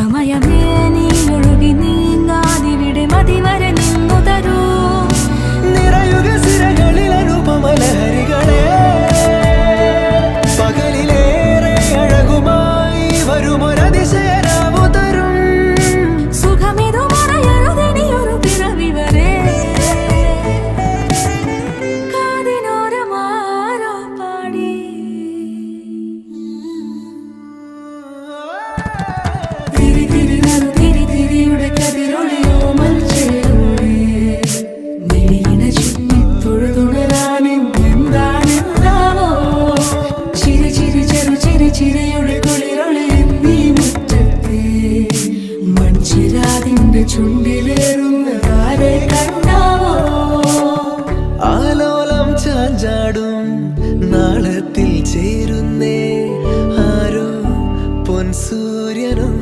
സമയമേ നീ ഒഴുകി നീങ്ങാതിവിടെ മതിവരെ നിന്നു തരൂ. നിറയുക സിരകളിൽ അനുപമലഹരികളെ, പകലിലേറെ അഴകുമായി വരുമൊരതിശയരാവു തരും. സുഖമിതു മറയരുതിനിയൊരു പിറവി വരെ. കാതിനോരമാരോ പാടി തിരി തിരി നറു തിരി തിരിയുടെ കതിരൊളിയോ മൽച്ചേരോടെ മിഴിയിണ ചുറ്റി തൊഴുതുണരാനെന്താണെന്താവോ. ചിരി ചിരി ചെറു ചിരി ചിരിയുടെ കുളിരൊളി നീ മുറ്റത്തെ മൺചിരാതിന്റെ ചുണ്ടിലേറുന്നതാരെ കണ്ടാവോ. ആലോലം ചാഞ്ചാടും നാളത്തിൽ ചേരുന്നേ ആരോ പൊൻസൂര്യനും.